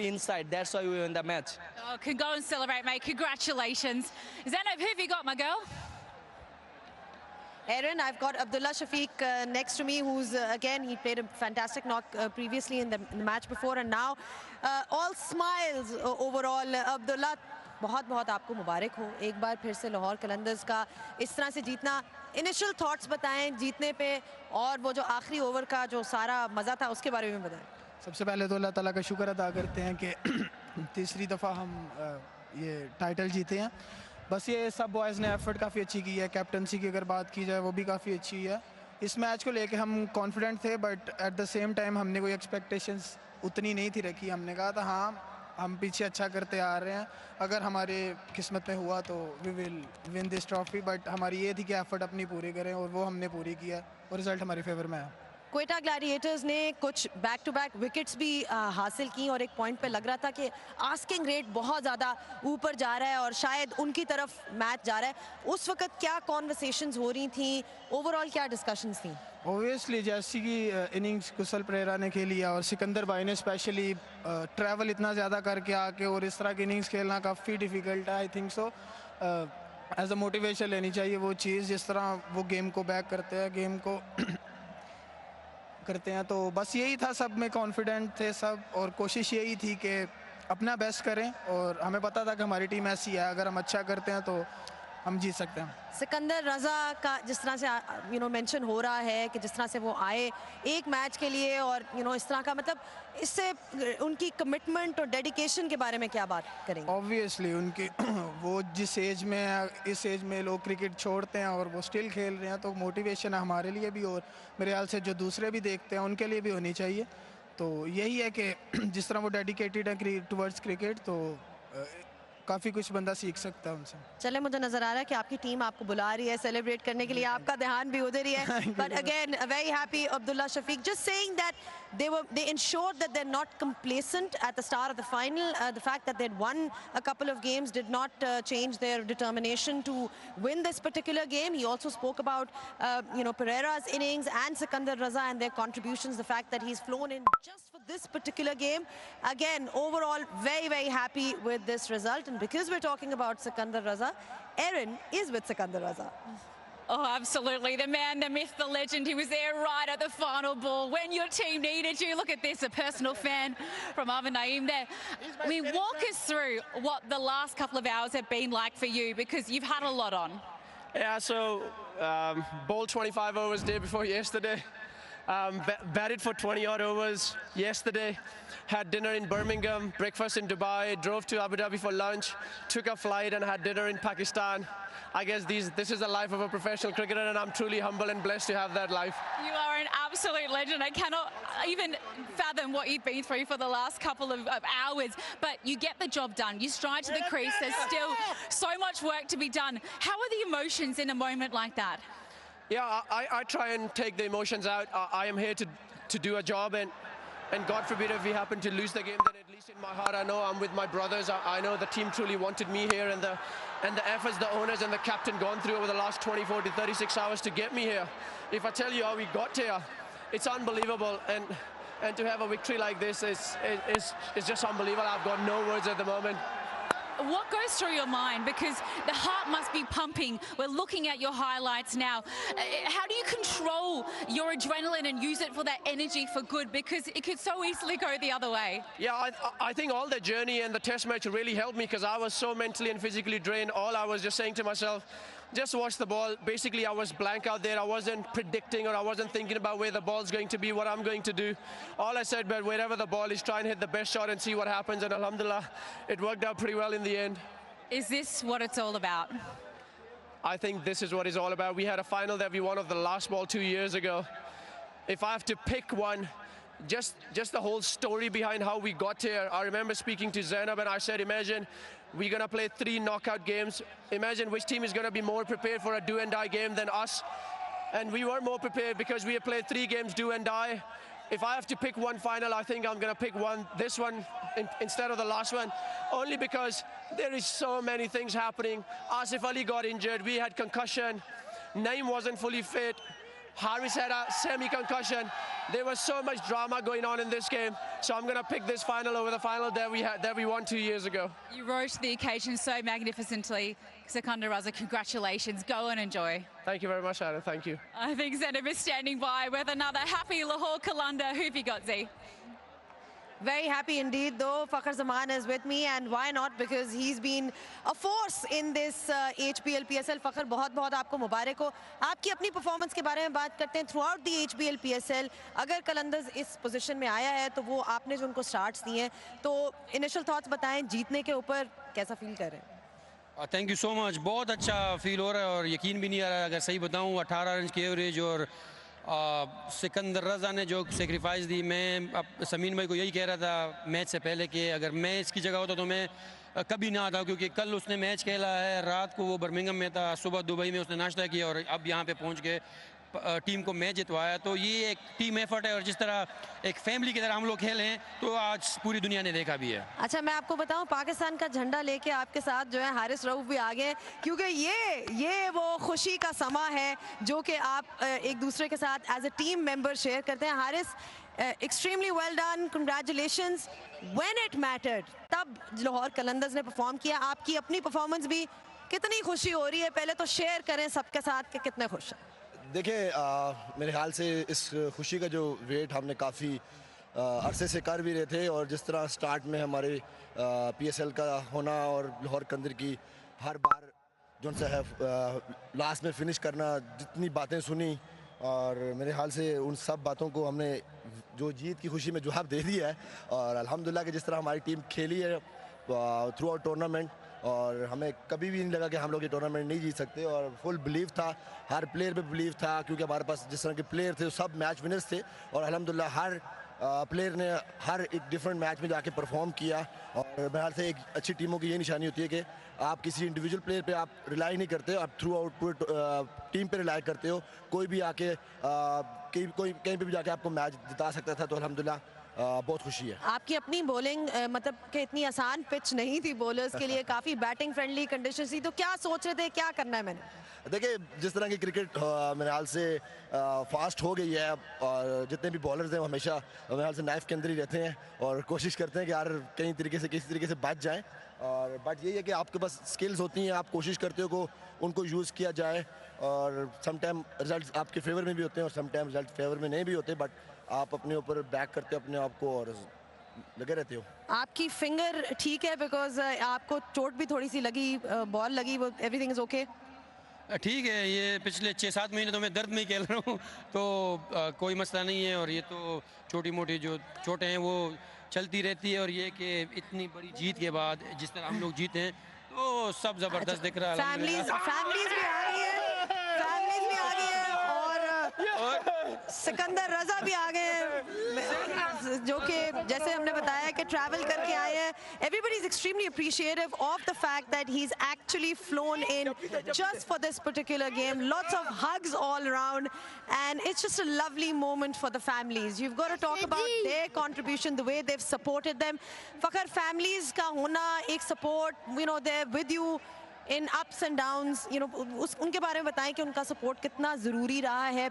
inside. That's why we win the match. Oh, can go and celebrate, mate. Congratulations. Zainab, who have you got, my girl? Aaron, I've got Abdullah Shafiq next to me, who's, again, he played a fantastic knock previously in the match before, and now all smiles overall. Abdullah, बहुत बहुत आपको मुबारक हो एक बार फिर से लाहौर कलंदर्स का इस तरह से जीतना। इनिशियल थॉट्स बताएं जीतने पे, और वो जो आखिरी ओवर का जो सारा मज़ा था उसके बारे में बताएं। सबसे पहले तो अल्लाह ताला का शुक्र अदा करते हैं कि तीसरी दफ़ा हम ये टाइटल जीते हैं। बस ये सब बॉयज़ ने एफर्ट काफ़ी अच्छी की है। कैप्टनसी की अगर बात की जाए वो भी काफ़ी अच्छी है। इस मैच को लेके हम कॉन्फिडेंट थे, but at the same time हमने कोई एक्सपेक्टेशंस उतनी नहीं थी रखी। हमने कहा था हाँ हम पीछे अच्छा करते आ रहे हैं, अगर हमारे किस्मत में हुआ तो we will win this trophy. But हमारी ये थी कि एफर्ट अपनी पूरी करें, और वो हमने पूरी किया और रिज़ल्ट हमारे फेवर में है। क्वेटा ग्लैडिएटर्स ने कुछ बैक टू बैक विकेट्स भी हासिल की, और एक पॉइंट पे लग रहा था कि आस्किंग रेट बहुत ज़्यादा ऊपर जा रहा है और शायद उनकी तरफ मैच जा रहा है। उस वक्त क्या कॉन्वर्सेशंस हो रही थी, ओवरऑल क्या डिस्कशंस थी? ओबियसली जैसी कि इनिंग्स कुशल परेरा ने खेली और सिकंदर भाई ने स्पेशली ट्रैवल इतना ज़्यादा करके आके और इस तरह की इनिंग्स खेलना काफ़ी डिफ़िकल्ट है। I think so as a motivation लेनी चाहिए वो चीज़, जिस तरह वो गेम को बैक करते हैं, गेम को करते हैं। तो बस यही था, सब में कॉन्फिडेंट थे सब, और कोशिश यही थी कि अपना बेस्ट करें, और हमें पता था कि हमारी टीम ऐसी है, अगर हम अच्छा करते हैं तो हम जीत सकते हैं। सिकंदर रज़ा का जिस तरह से मेंशन हो रहा है कि जिस तरह से वो आए एक मैच के लिए, और इस तरह का मतलब इससे उनकी कमिटमेंट और डेडिकेशन के बारे में क्या बात करेंगे? ऑब्वियसली उनकी वो जिस एज में है, इस एज में लोग क्रिकेट छोड़ते हैं और वो स्टिल खेल रहे हैं, तो मोटिवेशन है हमारे लिए भी, और मेरे ख्याल से जो दूसरे भी देखते हैं उनके लिए भी होनी चाहिए। तो यही है कि जिस तरह वो डेडिकेटेड है टुवर्ड्स क्रिकेट, तो काफ़ी कुछ बंदा सीख सकता है उनसे। चले, मुझे नजर आ रहा है कि आपकी टीम आपको बुला रही है सेलिब्रेट करने के लिए, आपका ध्यान भी उधर ही है। But again very happy Abdullah Shafique, just saying that they ensured that they're not complacent at the start of the final. The fact that they'd won a couple of games did not change their determination to win this particular game. He also spoke about Pereira's innings and Sikandar Raza and their contributions, the fact that he's flown in just for this particular game. Again, overall very very happy with this result, and because we're talking about Sikandar Raza, Aaron is with Sikandar Raza. Oh, absolutely. The man, the myth, the legend. He was there right at the final ball when your team needed you. Look at this, a personal fan from Arvin Naeem there. I mean, walk us through what the last couple of hours have been like for you, because you've had a lot on. Yeah, so bowled 25 overs day before yesterday. Batted for 20 odd overs yesterday. Had dinner in Birmingham, breakfast in Dubai, drove to Abu Dhabi for lunch, took a flight and had dinner in Pakistan. I guess this is the life of a professional cricketer, and I'm truly humble and blessed to have that life. You are an absolute legend. I cannot even fathom what you've been through for the last couple of hours, but you get the job done. You stride to the crease. There's still so much work to be done. How are the emotions in a moment like that? Yeah, I try and take the emotions out. I am here to do a job, and God forbid if we happen to lose the game, then at least in my heart I know I'm with my brothers. I know the team truly wanted me here, and the efforts the owners and the captain gone through over the last 24 to 36 hours to get me here. If I tell you how we got here, it's unbelievable, and to have a victory like this is just unbelievable. I've got no words at the moment. What goes through your mind? Because the heart must be pumping. We're looking at your highlights now. How do you control your adrenaline and use it for that energy for good? Because it could so easily go the other way. Yeah, I think all the journey and the test match really helped me, because I was so mentally and physically drained. All I was just saying to myself, just watch the ball. Basically, I was blank out there. I wasn't predicting, or I wasn't thinking about where the ball's going to be, what I'm going to do. All I said, but wherever the ball is, try and hit the best shot and see what happens. And alhamdulillah, it worked out pretty well in the end. Is this what it's all about? I think this is what it's all about. We had a final that we won of the last ball 2 years ago. If I have to pick one, just the whole story behind how we got here. I remember speaking to Zainab and I said, imagine we're going to play 3 knockout games. Imagine which team is going to be more prepared for a do and die game than us. And we were more prepared because we have played 3 games do and die. If I have to pick one final, I think I'm going to pick this one instead of the last one, only because there is so many things happening. Asif Ali got injured, we had concussion, Naeem wasn't fully fit, Haris had a semi-concussion. There was so much drama going on in this game. So I'm going to pick this final over the final that we won 2 years ago. You rose to the occasion so magnificently. Sikander Raza, congratulations. Go and enjoy. Thank you very much, Anna. Thank you. I think Zainab is standing by with another happy Lahore Kalunda. Who have you got, Z? Very happy indeed, though. Fakhar Zaman is with me, and why not? Because he's been a force in this HBL PSL. Fakhar, बहुत-बहुत आपको मुबारक हो. आपकी अपनी performance के बारे में बात करते हैं. Throughout the HBL PSL, अगर कलंदर्स इस पोजीशन में आया है, तो वो आपने जो उनको स्टार्ट्स दिए हैं, तो इनिशियल थॉट्स बताएं जीतने के ऊपर कैसा फील कर रहे हैं? Thank you so much. बहुत अच्छा फील हो रहा है और यकीन भी नहीं आ रहा है. अगर सही बताऊं, 18 रन की एवरेज और सिकंदर रज़ा ने जो सेक्रीफाइस दी. मैं अब समीन भाई को यही कह रहा था मैच से पहले कि अगर मैं इसकी जगह होता तो मैं कभी ना आता, क्योंकि कल उसने मैच खेला है. रात को वो बर्मिंघम में था, सुबह दुबई में उसने नाश्ता किया और अब यहाँ पे पहुँच के टीम को मैच जितवाया. तो ये एक टीम एफर्ट है और जिस तरह एक फैमिली की तरह हम लोग खेले हैं तो आज पूरी दुनिया ने देखा भी है. अच्छा, मैं आपको बताऊं, पाकिस्तान का झंडा लेके आपके साथ जो है हारिस रऊफ भी आ गए, क्योंकि ये वो खुशी का समा है जो कि आप एक दूसरे के साथ as a team member share करते हैं. Haris, extremely well done, congratulations. When it mattered तब लाहौर कलंदर्स ने परफॉर्म किया. आपकी अपनी परफॉर्मेंस भी कितनी खुशी हो रही है, पहले तो शेयर करें सबके साथ कि कितने खुश हैं. देखिए, मेरे ख्याल से इस खुशी का जो वेट हमने काफ़ी अरसे से कर भी रहे थे, और जिस तरह स्टार्ट में हमारे PSL का होना और लाहौर कलंदर की हर बार जो सा है लास्ट में फिनिश करना, जितनी बातें सुनी, और मेरे ख्याल से उन सब बातों को हमने जो जीत की खुशी में जवाब दे दिया है. और अल्हम्दुलिल्लाह कि जिस तरह हमारी टीम खेली है थ्रू आउट टूर्नामेंट, और हमें कभी भी नहीं लगा कि हम लोग ये टूर्नामेंट नहीं जीत सकते. और फुल बिलीव था, हर प्लेयर पे बिलीव था, क्योंकि हमारे पास जिस तरह के प्लेयर थे सब मैच विनर्स थे. और अल्हम्दुलिल्लाह हर प्लेयर ने हर एक डिफरेंट मैच में जाके परफॉर्म किया. और मेरे ख्याल से एक अच्छी टीमों की ये निशानी होती है कि आप किसी इंडिविजुअल प्लेयर पे आप रिलाई नहीं करते, आप थ्रू आउट पूरे टीम पे रिलाई करते हो. कोई भी आके कहीं पे भी जाके आपको मैच जिता सकता था. तो अल्हम्दुलिल्लाह बहुत खुशी है. आपकी अपनी बॉलिंग मतलब कि इतनी आसान पिच नहीं थी बॉलर्स के लिए, काफ़ी बैटिंग फ्रेंडली कंडीशंस थी. तो क्या सोच रहे थे, क्या करना है मैंने? देखिए, जिस तरह की क्रिकेट मेरे हाल से फास्ट हो गई है, और जितने भी बॉलर्स हैं वो हमेशा मेरे हाल से नाइफ के अंदर ही रहते हैं और कोशिश करते हैं कि यार कहीं तरीके से किसी तरीके से बच जाएं. और बट यही है कि आपके पास स्किल्स होती हैं, आप कोशिश करते हो को उनको यूज़ किया जाए. और सम टाइम रिजल्ट आपके फेवर में भी होते हैं और सम टाइम रिजल्ट फेवर में नहीं भी होते, बट आप अपने ऊपर बैक करते हो अपने आप को और लगे रहते हो. आपकी फिंगर ठीक है? बिकॉज आपको चोट भी थोड़ी सी लगी, बॉल लगी, वो एवरीथिंग इज ओके? ठीक है, ये पिछले 6-7 महीने तो मैं दर्द में ही खेल रहा हूँ, तो कोई मसला नहीं है. और ये तो छोटी मोटी जो चोटें हैं वो चलती रहती है. और ये कि इतनी बड़ी जीत के बाद जिस तरह हम लोग जीते हैं तो सब ज़बरदस्त दिख रहा है. फैमिलीज भी आ गई है, फैमिलीज भी आ गई है, और सिकंदर रजा भी आ गए हैं, जो कि जैसे हमने बताया कि ट्रैवल करके आए हैं. Everybody is extremely appreciative of the fact that he is actually flown in just for this particular game. Lots of hugs all around, and it's just a lovely moment for the families. You've got to talk about their contribution, the way they've supported them. Fakhar, families का होना, एक support, you know, they're with you in ups and downs. You know, उनके बारे में बताएं कि उनका support कितना ज़रूरी रहा है.